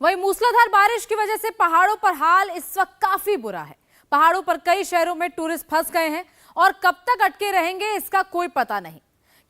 वहीं मूसलाधार बारिश की वजह से पहाड़ों पर हाल इस वक्त काफी बुरा है। पहाड़ों पर कई शहरों में टूरिस्ट फंस गए हैं और कब तक अटके रहेंगे इसका कोई पता नहीं,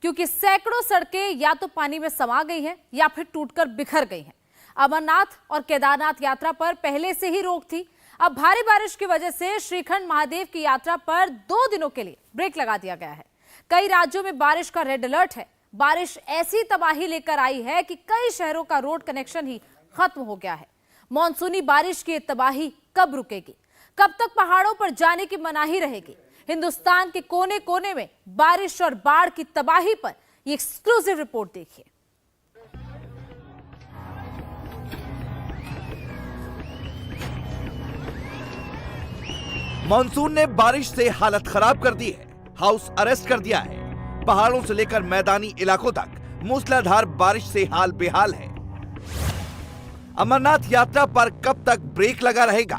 क्योंकि सैकड़ों सड़कें या तो पानी में समा गई हैं या फिर टूटकर बिखर गई हैं। अमरनाथ और केदारनाथ यात्रा पर पहले से ही रोक थी। अब भारी बारिश की वजह से श्रीखंड महादेव की यात्रा पर 2 दिनों के लिए ब्रेक लगा दिया गया है। कई राज्यों में बारिश का रेड अलर्ट है। बारिश ऐसी तबाही लेकर आई है कि कई शहरों का रोड कनेक्शन ही खत्म हो गया है। मॉनसूनी बारिश की तबाही कब रुकेगी? कब तक पहाड़ों पर जाने की मनाही रहेगी? हिंदुस्तान के कोने कोने में बारिश और बाढ़ की तबाही पर ये एक्सक्लूसिव रिपोर्ट देखिए। मॉनसून ने बारिश से हालत खराब कर दी है, हाउस अरेस्ट कर दिया है। पहाड़ों से लेकर मैदानी इलाकों तक मूसलाधार बारिश से हाल बेहाल है। अमरनाथ यात्रा पर कब तक ब्रेक लगा रहेगा?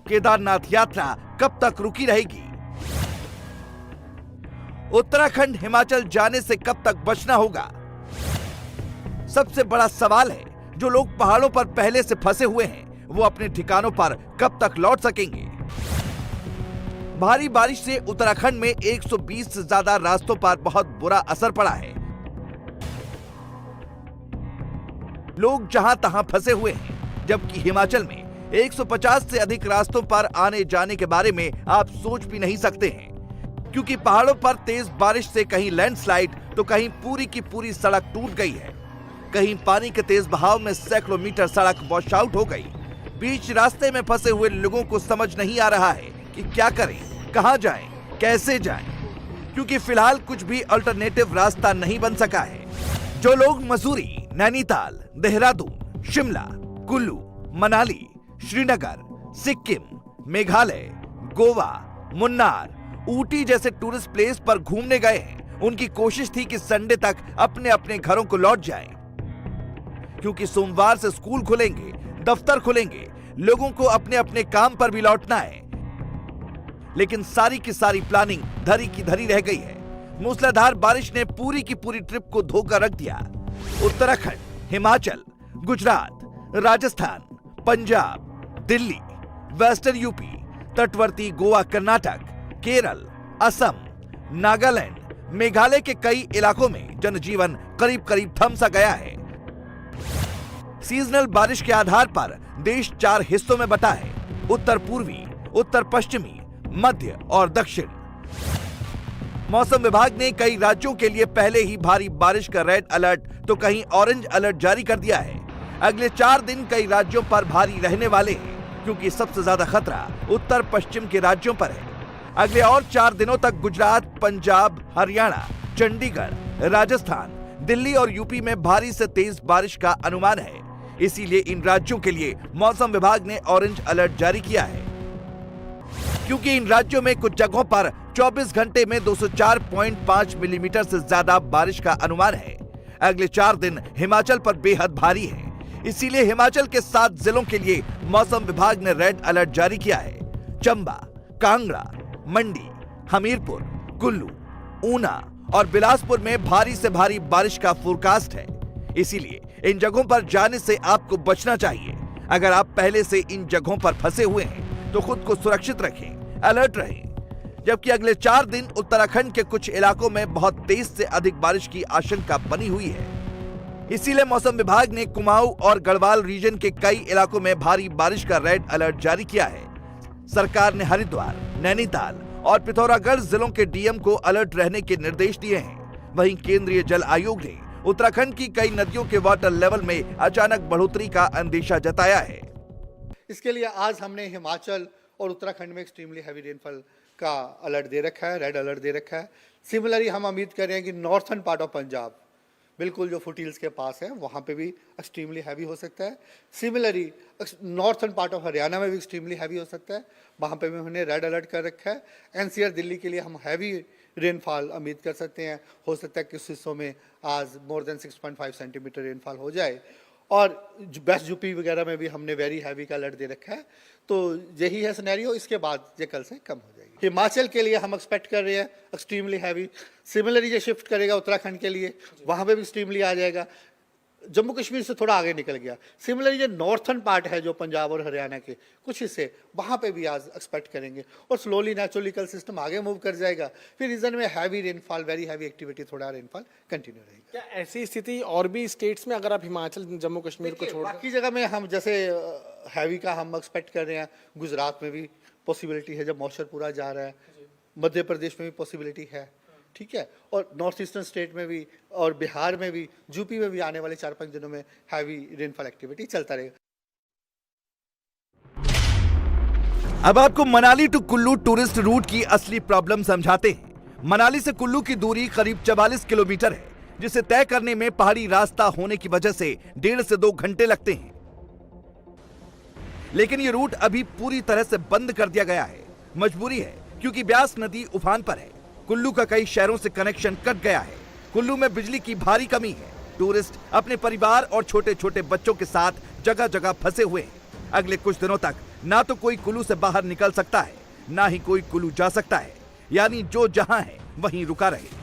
केदारनाथ यात्रा कब तक रुकी रहेगी? उत्तराखंड हिमाचल जाने से कब तक बचना होगा? सबसे बड़ा सवाल है, जो लोग पहाड़ों पर पहले से फंसे हुए हैं वो अपने ठिकानों पर कब तक लौट सकेंगे? भारी बारिश से उत्तराखंड में 120 से ज्यादा रास्तों पर बहुत बुरा असर पड़ा है। लोग जहां तहां फंसे हुए हैं, जबकि हिमाचल में 150 से अधिक रास्तों पर आने जाने के बारे में आप सोच भी नहीं सकते हैं, क्योंकि पहाड़ों पर तेज बारिश से कहीं लैंडस्लाइड तो कहीं पूरी की पूरी सड़क टूट गई है। कहीं पानी के तेज बहाव में सैकड़ों मीटर सड़क वॉश आउट हो गई। बीच रास्ते में फंसे हुए लोगों को समझ नहीं आ रहा है कि क्या करें, कहां जाएं, कैसे जाएं, क्योंकि फिलहाल कुछ भी अल्टरनेटिव रास्ता नहीं बन सका है। जो लोग मसूरी, नैनीताल, देहरादून, शिमला, कुल्लू, मनाली, श्रीनगर, सिक्किम, मेघालय, गोवा, मुन्नार, ऊटी जैसे टूरिस्ट प्लेस पर घूमने गए हैं, उनकी कोशिश थी कि संडे तक अपने अपने घरों को लौट जाएं, क्योंकि सोमवार से स्कूल खुलेंगे, दफ्तर खुलेंगे, लोगों को अपने अपने काम पर भी लौटना है। लेकिन सारी की सारी प्लानिंग धरी की धरी रह गई है। मूसलाधार बारिश ने पूरी की पूरी ट्रिप को धोखा रख दिया। उत्तराखंड, हिमाचल, गुजरात, राजस्थान, पंजाब, दिल्ली, वेस्टर्न यूपी, तटवर्ती गोवा, कर्नाटक, केरल, असम, नागालैंड, मेघालय के कई इलाकों में जनजीवन करीब करीब थम सा गया है। सीजनल बारिश के आधार पर देश 4 हिस्सों में बटा है: उत्तर पूर्वी, उत्तर पश्चिमी, मध्य और दक्षिण। मौसम विभाग ने कई राज्यों के लिए पहले ही भारी बारिश का रेड अलर्ट तो कहीं ऑरेंज अलर्ट जारी कर दिया है। अगले 4 दिन कई राज्यों पर भारी रहने वाले हैं, क्योंकि सबसे ज्यादा खतरा उत्तर पश्चिम के राज्यों पर है। अगले और 4 दिनों तक गुजरात, पंजाब, हरियाणा, चंडीगढ़, राजस्थान, दिल्ली और यूपी में भारी से तेज बारिश का अनुमान है। इसीलिए इन राज्यों के लिए मौसम विभाग ने ऑरेंज अलर्ट जारी किया है, क्योंकि इन राज्यों में कुछ जगहों पर 24 घंटे में 204.5 मिलीमीटर से ज्यादा बारिश का अनुमान है। अगले 4 दिन हिमाचल पर बेहद भारी है। इसीलिए हिमाचल के 7 जिलों के लिए मौसम विभाग ने रेड अलर्ट जारी किया है। चंबा, कांगड़ा, मंडी, हमीरपुर, कुल्लू, ऊना और बिलासपुर में भारी से भारी बारिश का फोरकास्ट है। इसीलिए इन जगहों पर जाने से आपको बचना चाहिए। अगर आप पहले से इन जगहों पर फंसे हुए हैं तो खुद को सुरक्षित रखें, अलर्ट रहें। जबकि अगले 4 दिन उत्तराखंड के कुछ इलाकों में बहुत तेज से अधिक बारिश की आशंका बनी हुई है। इसीलिए मौसम विभाग ने कुमाऊं और गढ़वाल रीजन के कई इलाकों में भारी बारिश का रेड अलर्ट जारी किया है। सरकार ने हरिद्वार, नैनीताल और पिथौरागढ़ जिलों के डीएम को अलर्ट रहने के निर्देश दिए हैं। वहीं केंद्रीय जल आयोग ने उत्तराखंड की कई नदियों के वाटर लेवल में अचानक बढ़ोतरी का अंदेशा जताया है। इसके लिए आज हमने हिमाचल और उत्तराखंड में एक्सट्रीमली हैवी रेनफॉल का अलर्ट दे रखा है, रेड अलर्ट दे रखा है। सिमिलरली हम उम्मीद कर रहे हैं कि नॉर्थर्न पार्ट ऑफ पंजाब, बिल्कुल जो फुटील्स के पास है, वहाँ पे भी एक्सट्रीमली हैवी हो सकता है। Similarly northern part of Haryana में भी एक्सट्रीमली हैवी हो सकता है, वहाँ पे भी हमने रेड अलर्ट कर रखा है। एनसीआर दिल्ली के लिए हम हैवी रेनफॉल उम्मीद कर सकते हैं। हो सकता है कि कुछ हिस्सों में आज मोर देन 6.5 सेंटीमीटर रेनफॉल हो जाए। और वेस्ट यूपी वगैरह में भी हमने वेरी हैवी का अलर्ट दे रखा है। तो यही है सिनेरियो। इसके बाद ये कल से कम हो जाएगी। हिमाचल के लिए हम एक्सपेक्ट कर रहे हैं एक्सट्रीमली हैवी। सिमिलरली ये शिफ्ट करेगा उत्तराखंड के लिए, वहाँ पे भी एक्सट्रीमली आ जाएगा। जम्मू कश्मीर से थोड़ा आगे निकल गया। सिमिलरली जो नॉर्थन पार्ट है जो पंजाब और हरियाणा के कुछ हिस्से, वहाँ पे भी आज एक्सपेक्ट करेंगे और स्लोली नेचुरल इकल सिस्टम आगे मूव कर जाएगा। फिर रीजन में heavy rainfall, very heavy activity, थोड़ा रेनफॉल कंटिन्यू रहेगी। क्या ऐसी स्थिति और भी स्टेट्स में, अगर आप हिमाचल जम्मू कश्मीर को छोड़ बाकी जगह में हम जैसे हैवी का हम एक्सपेक्ट कर रहे हैं, गुजरात में भी पॉसिबिलिटी है जब मॉइस्चर पूरा जा रहा है, मध्य प्रदेश में भी पॉसिबिलिटी है, ठीक है, और नॉर्थ ईस्टर्न स्टेट में भी और बिहार में भी, यूपी में भी आने वाले 4-5 दिनों में हैवी रेनफॉल एक्टिविटी चलता रहेगा। अब आपको Manali to Kullu tourist route की असली प्रॉब्लम समझाते हैं। मनाली से कुल्लू की दूरी करीब 44 किलोमीटर है, जिसे तय करने में पहाड़ी रास्ता होने की वजह से 1.5 से 2 घंटे लगते हैं। लेकिन ये रूट अभी पूरी तरह से बंद कर दिया गया है। मजबूरी है क्योंकि ब्यास नदी उफान पर है। कुल्लू का कई शहरों से कनेक्शन कट गया है। कुल्लू में बिजली की भारी कमी है। टूरिस्ट अपने परिवार और छोटे छोटे बच्चों के साथ जगह जगह फंसे हुए हैं। अगले कुछ दिनों तक ना तो कोई कुल्लू से बाहर निकल सकता है, ना ही कोई कुल्लू जा सकता है, यानी जो जहां है वहीं रुका रहे।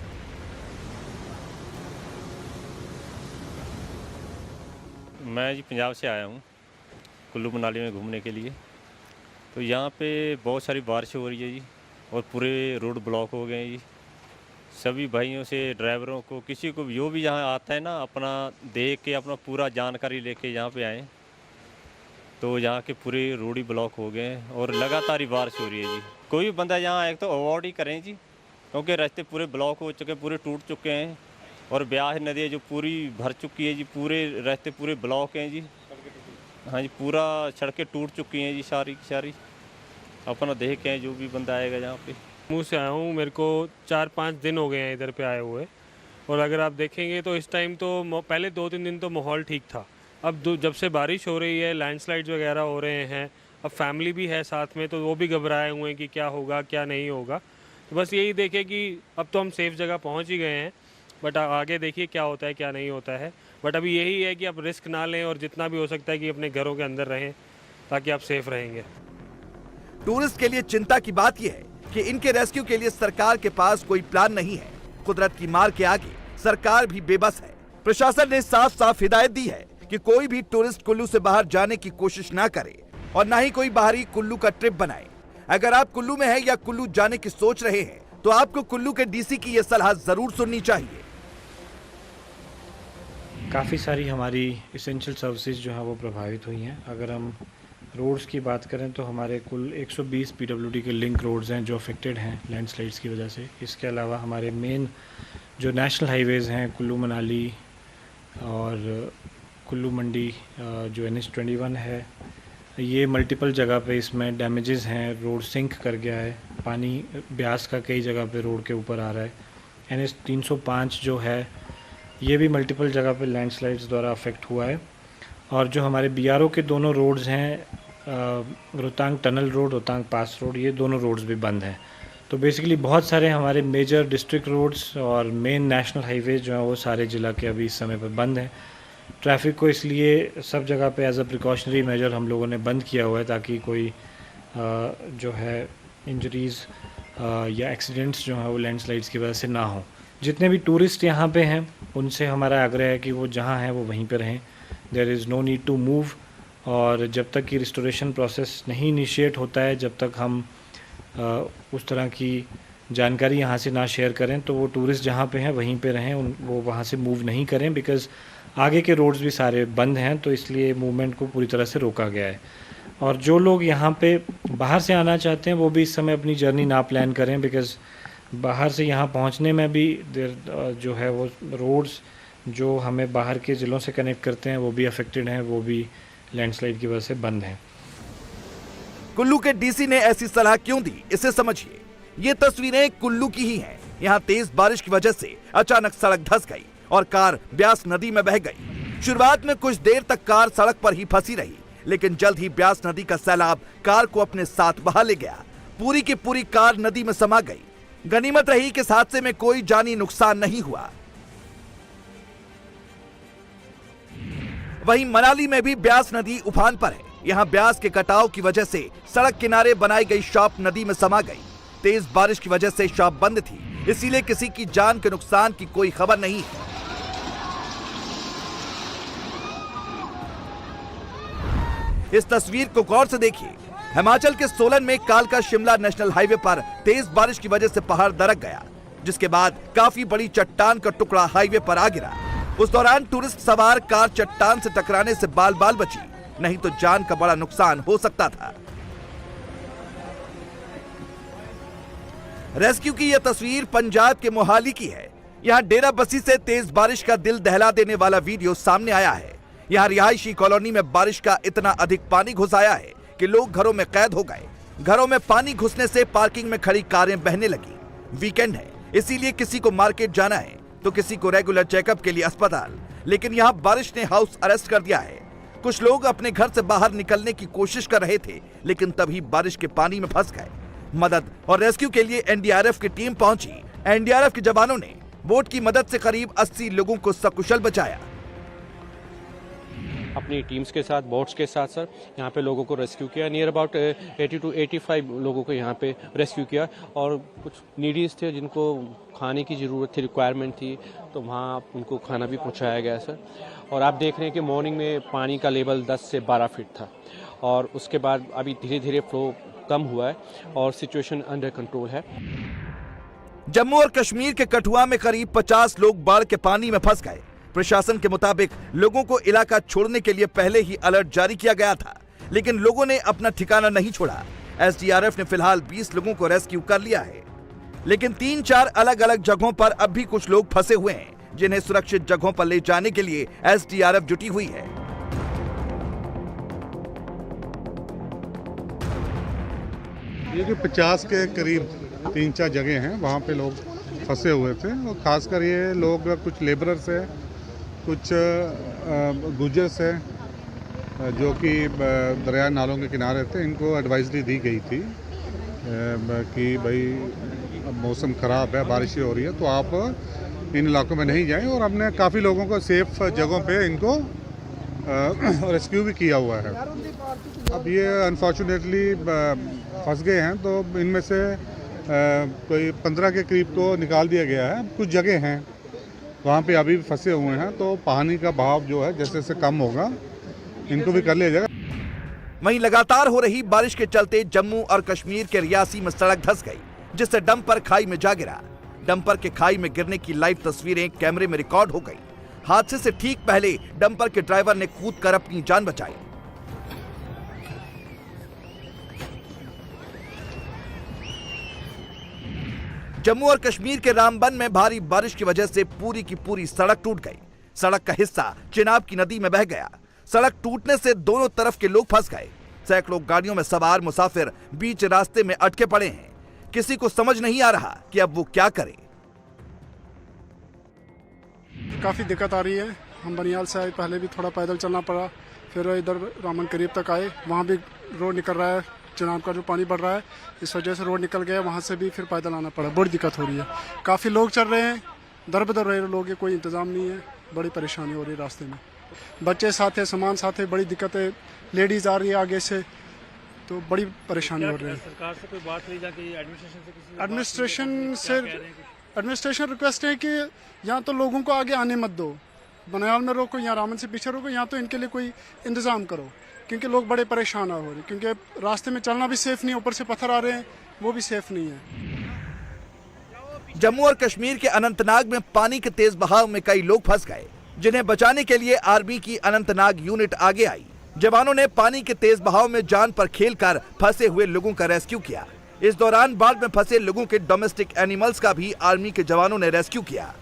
मैं जी पंजाब से आया हूँ कुल्लू मनाली में घूमने के लिए। तो यहाँ पे बहुत सारी बारिश हो रही है जी, और पूरे रोड ब्लॉक हो गए हैं जी। सभी भाइयों से, ड्राइवरों को, किसी को जो भी यहाँ आता है ना, अपना देख के अपना पूरा जानकारी लेके यहाँ पे आए। तो यहाँ के पूरे रोड ही ब्लॉक हो गए हैं और लगातार ही बारिश हो रही है जी। कोई भी बंदा यहाँ आए तो अवॉइड ही करें जी, क्योंकि रास्ते पूरे ब्लॉक हो चुके, पूरे टूट चुके हैं। और ब्यास नदी जो पूरी भर चुकी है जी, पूरे रास्ते पूरे ब्लॉक हैं जी। हाँ जी, पूरा सड़कें टूट चुकी हैं जी, सारी की सारी। अपना देख के जो भी बंदा आएगा यहाँ पे। मुँह से आया हूँ, मेरे को 4-5 दिन हो गए हैं इधर पे आए हुए। और अगर आप देखेंगे तो इस टाइम तो पहले 2-3 दिन तो माहौल ठीक था। अब जब से बारिश हो रही है, लैंडस्लाइड्स वगैरह हो रहे हैं, अब फैमिली भी है साथ में, तो वो भी घबराए हुए हैं कि क्या होगा क्या नहीं होगा। तो बस यही देखें कि अब तो हम सेफ़ जगह पहुँच ही गए हैं, बट आगे देखिए क्या होता है क्या नहीं होता है। बट अभी यही है कि आप रिस्क ना लें और जितना भी हो सकता है कि अपने घरों के अंदर रहें, ताकि आप सेफ रहेंगे। टूरिस्ट के लिए चिंता की बात यह है कि इनके रेस्क्यू के लिए सरकार के पास कोई प्लान नहीं है। कुदरत की मार के आगे सरकार भी बेबस है। प्रशासन ने साफ साफ हिदायत दी है कि कोई भी टूरिस्ट कुल्लू से बाहर जाने की कोशिश ना करे और ना ही कोई बाहरी कुल्लू का ट्रिप बनाए। अगर आप कुल्लू में हैं या कुल्लू जाने की सोच रहे हैं तो आपको कुल्लू के डीसी की यह सलाह जरूर सुननी चाहिए। काफ़ी सारी हमारी इसेंशियल सर्विसेज जो है वो प्रभावित हुई हैं। अगर हम रोड्स की बात करें तो हमारे कुल 120 पीडब्ल्यूडी के लिंक रोड्स हैं जो अफेक्टेड हैं लैंडस्लाइड्स की वजह से। इसके अलावा हमारे मेन जो नेशनल हाईवेज़ हैं, कुल्लू मनाली और कुल्लू मंडी जो NH21 है, ये मल्टीपल जगह पे इसमें डैमेजेस हैं। रोड सिंक कर गया है, पानी ब्यास का कई जगह पे रोड के ऊपर आ रहा है। NH305 जो है ये भी मल्टीपल जगह पे लैंडस्लाइड्स द्वारा अफेक्ट हुआ है। और जो हमारे BRO के दोनों रोड्स हैं, रोहतांग टनल रोड, रोहतांग पास रोड, ये दोनों रोड्स भी बंद हैं। तो बेसिकली बहुत सारे हमारे मेजर डिस्ट्रिक्ट रोड्स और मेन नेशनल हाईवेज जो हैं वो सारे ज़िला के अभी इस समय पर बंद हैं। ट्रैफिक को इसलिए सब जगह पे एज अ प्रिकॉशनरी मेजर हम लोगों ने बंद किया हुआ है, ताकि कोई जो है इंजरीज़ या एक्सीडेंट्स जो हैं वो लैंडस्लाइड्स की वजह से ना हो। जितने भी टूरिस्ट यहाँ पे हैं उनसे हमारा आग्रह है कि वो जहाँ हैं वो वहीं पे रहें। There is no need to move. और जब तक कि रिस्टोरेशन प्रोसेस नहीं इनिशिएट होता है, जब तक हम उस तरह की जानकारी यहाँ से ना शेयर करें, तो वो टूरिस्ट जहाँ पे हैं वहीं पे रहें, वो वहाँ से मूव नहीं करें। बिकॉज़ आगे के रोड्स भी सारे बंद हैं, तो इसलिए मूवमेंट को पूरी तरह से रोका गया है। और जो लोग यहाँ पे बाहर से आना चाहते हैं वो भी इस समय अपनी जर्नी ना प्लान करें, बिकॉज़ बाहर से यहाँ पहुँचने में भी जो है वो रोड्स जो हमें बाहर के ज़िलों से कनेक्ट करते हैं वो भी अफेक्टेड हैं, वो भी लैंडस्लाइड की वजह से बंद हैं। कुल्लू के डीसी ने ऐसी सलाह क्यों दी, इसे समझिए। ये तस्वीरें कुल्लू की ही हैं। यहाँ तेज बारिश की वजह से अचानक सड़क धंस गई और कार ब्यास नदी में बह गई। शुरुआत में कुछ देर तक कार सड़क पर ही फंसी रही, लेकिन जल्द ही ब्यास नदी का सैलाब कार को अपने साथ बहा ले गया। पूरी की पूरी कार नदी में समा गई। गनीमत रही कि इस हादसे में कोई जानी नुकसान नहीं हुआ। वहीं मनाली में भी ब्यास नदी उफान पर है। यहाँ ब्यास के कटाव की वजह से सड़क किनारे बनाई गई शॉप नदी में समा गई। तेज बारिश की वजह से शॉप बंद थी, इसीलिए किसी की जान के नुकसान की कोई खबर नहीं है। इस तस्वीर को गौर से देखिए। हिमाचल के सोलन में कालका शिमला नेशनल हाईवे पर तेज बारिश की वजह से पहाड़ दरक गया, जिसके बाद काफी बड़ी चट्टान का टुकड़ा हाईवे पर आ गिरा। उस दौरान टूरिस्ट सवार कार चट्टान से टकराने से बाल बाल बची, नहीं तो जान का बड़ा नुकसान हो सकता था। रेस्क्यू की यह तस्वीर पंजाब के मोहाली की है। यहाँ डेरा बस्सी से तेज बारिश का दिल दहला देने वाला वीडियो सामने आया है। यहाँ रिहायशी कॉलोनी में बारिश का इतना अधिक पानी घुस आया है कि लोग घरों में कैद हो गए। घरों में पानी घुसने से पार्किंग में खड़ी कारें बहने लगी। वीकेंड है, इसीलिए किसी को मार्केट जाना है तो किसी को रेगुलर चेकअप के लिए अस्पताल, लेकिन यहाँ बारिश ने हाउस अरेस्ट कर दिया है। कुछ लोग अपने घर से बाहर निकलने की कोशिश कर रहे थे, लेकिन तभी बारिश के पानी में फंस गए। मदद और रेस्क्यू के लिए एनडीआरएफ की टीम पहुंची। एनडीआरएफ के जवानों ने बोट की मदद से करीब 80 लोगों को सकुशल बचाया। अपनी टीम्स के साथ, बोट्स के साथ सर यहाँ पे लोगों को रेस्क्यू किया। नियर अबाउट 80 to 85 लोगों को यहाँ पे रेस्क्यू किया, और कुछ नीडीज थे जिनको खाने की ज़रूरत थी, रिक्वायरमेंट थी, तो वहाँ उनको खाना भी पहुँचाया गया सर। और आप देख रहे हैं कि मॉर्निंग में पानी का लेवल 10 से 12 फीट था, और उसके बाद अभी धीरे धीरे फ्लो कम हुआ है और सिचुएशन अंडर कंट्रोल है। जम्मू और कश्मीर के कठुआ में करीब 50 लोग बाढ़ के पानी में फंस गए। प्रशासन के मुताबिक लोगों को इलाका छोड़ने के लिए पहले ही अलर्ट जारी किया गया था, लेकिन लोगों ने अपना ठिकाना नहीं छोड़ा। एसडीआरएफ ने फिलहाल 20 लोगों को रेस्क्यू कर लिया है, लेकिन 3-4 अलग अलग जगहों पर अब भी कुछ लोग फंसे हुए हैं, जिन्हें सुरक्षित जगहों पर ले जाने के लिए एसडीआरएफ जुटी हुई है। ये जो 50 के करीब 3-4 जगह हैं, वहाँ पे लोग फंसे हुए थे, और ख़ासकर ये लोग कुछ लेबरर्स हैं, कुछ गुजर्स हैं जो कि दरिया नालों के किनारे थे। इनको एडवाइजरी दी गई थी कि भाई मौसम ख़राब है, बारिश हो रही है, तो आप इन इलाकों में नहीं जाएं, और हमने काफ़ी लोगों को सेफ जगहों पे इनको रेस्क्यू भी किया हुआ है। अब ये अनफॉर्चुनेटली फंस गए हैं, तो इनमें से कोई 15 के करीब को निकाल दिया गया है। कुछ जगह हैं वहाँ पे अभी भी फंसे हुए हैं, तो पानी का बहाव जो है जैसे जैसे कम होगा इनको भी कर लिया जाएगा। वहीं लगातार हो रही बारिश के चलते जम्मू और कश्मीर के रियासी में सड़क धंस गई, जिससे डंपर खाई में जा गिरा। डंपर के खाई में गिरने की लाइव तस्वीरें कैमरे में रिकॉर्ड हो गई। हादसे से ठीक पहले डंपर के ड्राइवर ने कूदकर अपनी जान बचाई। जम्मू और कश्मीर के रामबन में भारी बारिश की वजह से पूरी की पूरी सड़क टूट गई। सड़क का हिस्सा चिनाब की नदी में बह गया। सड़क टूटने से दोनों तरफ के लोग फंस गए। सैकड़ों गाड़ियों में सवार मुसाफिर बीच रास्ते में अटके पड़े हैं। किसी को समझ नहीं आ रहा कि अब वो क्या करे। काफ़ी दिक्कत आ रही है। हम बनियाल से आए, पहले भी थोड़ा पैदल चलना पड़ा, फिर इधर रामन करीब तक आए, वहाँ भी रोड निकल रहा है, चिनाब का जो पानी बढ़ रहा है, इस वजह से रोड निकल गया, वहाँ से भी फिर पैदल आना पड़ा। बड़ी दिक्कत हो रही है। काफ़ी लोग चल रहे हैं, दर बदर रहे लोग, कोई इंतज़ाम नहीं है, बड़ी परेशानी हो रही है रास्ते में। बच्चे साथ है, सामान साथ है, बड़ी दिक्कत है। लेडीज़ आ रही है आगे से, तो बड़ी परेशानी हो रही है। सरकार से कोई बात नहीं जाके एडमिनिस्ट्रेशन रिक्वेस्ट है कि यहाँ तो लोगों को आगे आने मत दो, बनियाल में रोको, यहाँ रामन से पीछे रोको, यहाँ तो इनके लिए कोई इंतज़ाम करो, क्योंकि लोग बड़े परेशान हो रहे हैं, क्योंकि रास्ते में चलना भी सेफ नहीं है, ऊपर से पत्थर आ रहे हैं, वो भी सेफ नहीं है। जम्मू और कश्मीर के अनंतनाग में पानी के तेज बहाव में कई लोग फंस गए, जिन्हें बचाने के लिए आर्मी की अनंतनाग यूनिट आगे आई। जवानों ने पानी के तेज बहाव में जान पर खेलकर फंसे हुए लोगों का रेस्क्यू किया। इस दौरान बाढ़ में फंसे लोगों के डोमेस्टिक एनिमल्स का भी आर्मी के जवानों ने रेस्क्यू किया।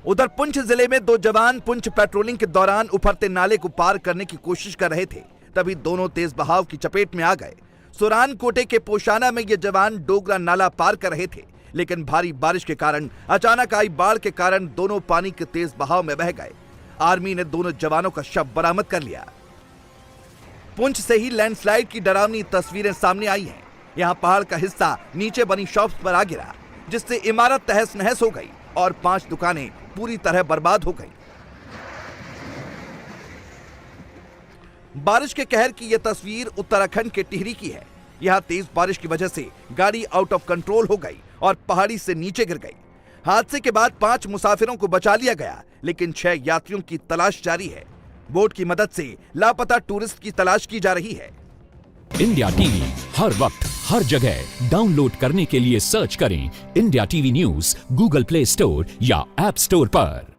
उधर पुंछ जिले में 2 जवान पुंछ पेट्रोलिंग के दौरान उफरते नाले को पार करने की कोशिश कर रहे थे, तभी दोनों तेज बहाव की चपेट में आ गए। सुरान कोटे के पोशाना में ये जवान डोगरा नाला पार कर रहे थे, लेकिन भारी बारिश के कारण अचानक आई बाढ़ के कारण दोनों पानी के तेज बहाव में बह गए। आर्मी ने दोनों जवानों का शव बरामद कर लिया। पुंछ से ही लैंडस्लाइड की डरावनी तस्वीरें सामने आई हैं। यहाँ पहाड़ का हिस्सा नीचे बनी शॉप्स पर आ गिरा, जिससे इमारत तहस नहस हो गई और 5 दुकानें पूरी तरह बर्बाद हो गई। बारिश के कहर की यह तस्वीर उत्तराखंड के टिहरी की है। यहाँ तेज बारिश की वजह से गाड़ी आउट ऑफ कंट्रोल हो गई और पहाड़ी से नीचे गिर गई। हादसे के बाद 5 मुसाफिरों को बचा लिया गया, लेकिन 6 यात्रियों की तलाश जारी है। बोट की मदद से लापता टूरिस्ट की तलाश की जा रही है। इंडिया टीवी हर वक्त हर जगह डाउनलोड करने के लिए सर्च करें India TV news Google play store या ऐप स्टोर पर।